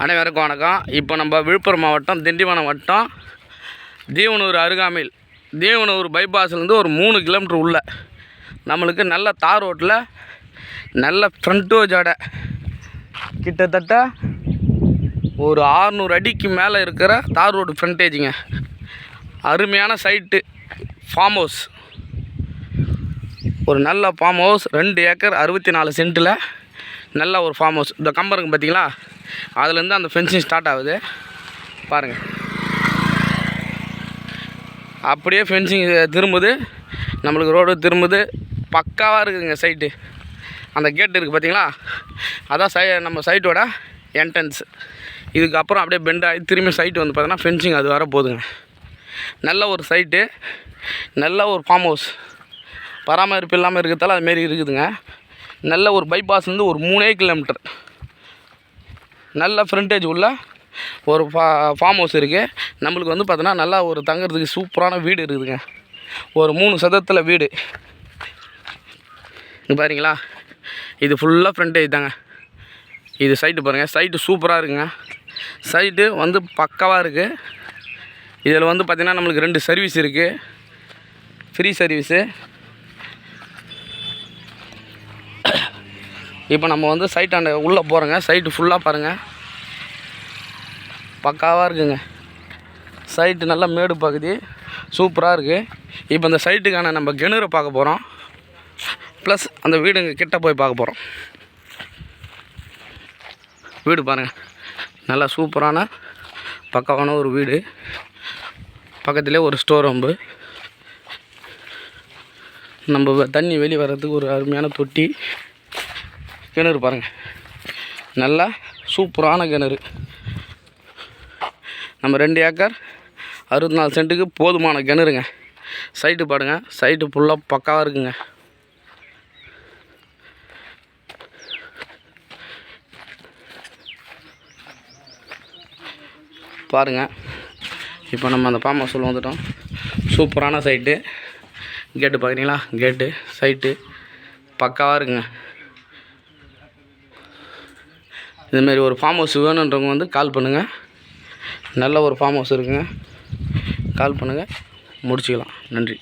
அனைவருக்கும் வணக்கம். இப்போ நம்ம விழுப்புரம் மாவட்டம் திண்டிவனம் வட்டம் தீவனூர் அருகாமையில் தீவனூர் பைபாஸ்லேருந்து ஒரு 3 கிலோமீட்டர் உள்ள நம்மளுக்கு நல்ல தார் ரோட்டில் நல்ல ஃப்ரண்டோஜோட கிட்டத்தட்ட ஒரு 600 அடிக்கு மேலே இருக்கிற தார் ரோடு ஃப்ரண்டேஜுங்க. அருமையான சைட்டு ஃபார்ம் ஹவுஸ், ஒரு நல்ல ஃபார்ம் ஹவுஸ் 2 ஏக்கர் 64 சென்ட்டில் நல்ல ஒரு ஃபார்ம் ஹவுஸ். இந்த கம்பருக்கு பார்த்தீங்களா, அதுலேருந்து அந்த ஃபென்சிங் ஸ்டார்ட் ஆகுது பாருங்கள். அப்படியே ஃபென்சிங் திரும்புது, நம்மளுக்கு ரோடு திரும்புது, பக்காவாக இருக்குதுங்க சைட்டு. அந்த கேட்டு இருக்குது பார்த்தீங்களா, அதான் நம்ம சைட்டோட என்ட்ரன்ஸ். இதுக்கப்புறம் அப்படியே பெண்ட் ஆகி திரும்பி சைட்டு வந்து பார்த்தீங்கன்னா ஃபென்சிங் அது வர போகுதுங்க. நல்ல ஒரு சைட்டு, நல்ல ஒரு ஃபார்ம் ஹவுஸ், பராமரிப்பு இல்லாமல் இருக்கிறதால அதுமாரி இருக்குதுங்க. நல்ல ஒரு பைபாஸ்லேருந்து ஒரு 3 கிலோமீட்டர் நல்ல ஃப்ரண்டேஜ் உள்ள ஒரு ஃபார்ம் ஹவுஸ் இருக்குது. நம்மளுக்கு வந்து பார்த்தோன்னா நல்லா ஒரு தங்குறதுக்கு சூப்பரான வீடு இருக்குதுங்க. ஒரு 3 சதத்தில் வீடு. இங்கே பாருங்களா, இது ஃபுல்லாக ஃப்ரண்டேஜ் தாங்க. இது சைட்டு பாருங்கள், சைட்டு சூப்பராக இருக்குங்க. சைட்டு வந்து பக்காவாக இருக்குது. இதில் வந்து பார்த்திங்கன்னா நம்மளுக்கு 2 சர்வீஸ் இருக்குது, ஃப்ரீ சர்வீஸு. இப்போ நம்ம வந்து சைட்டாண்ட உள்ளே போகிறோங்க. சைட்டு ஃபுல்லாக பாருங்கள், பக்காவாக இருக்குங்க. சைட்டு நல்லா மேடு பகுதி சூப்பராக இருக்குது. இப்போ இந்த சைட்டுக்கான நம்ம கிணறு பார்க்க போகிறோம், ப்ளஸ் அந்த வீடுங்க கிட்ட போய் பார்க்க போகிறோம். வீடு பாருங்கள், நல்லா சூப்பரான பக்காவான ஒரு வீடு. பக்கத்துலேயே ஒரு ஸ்டோர் ரூம்பு, நம்ம தண்ணி வெளியே வர்றதுக்கு ஒரு அருமையான தொட்டி. கிணறு பாருங்கள், நல்லா சூப்பரான கிணறு. நம்ம 2 ஏக்கர் 64 சென்ட்டுக்கு போதுமான கிணறுங்க. சைட்டு பாருங்கள், சைட்டு ஃபுல்லாக பக்காவாக இருக்குங்க. பாருங்கள், இப்போ நம்ம அந்த ஃபார்ம் ஹவுஸில் வந்துட்டோம். சூப்பரான சைட்டு. கேட்டு பார்க்குறீங்களா, கேட்டு சைட்டு பக்காவாக இருக்குங்க. இதுமாரி ஒரு ஃபார்ம் ஹவுஸ் வேணுன்றவங்க வந்து கால் பண்ணுங்கள். நல்ல ஒரு ஃபார்ம் ஹவுஸ் இருக்குங்க, கால் பண்ணுங்கள், முடிச்சுக்கலாம். நன்றி.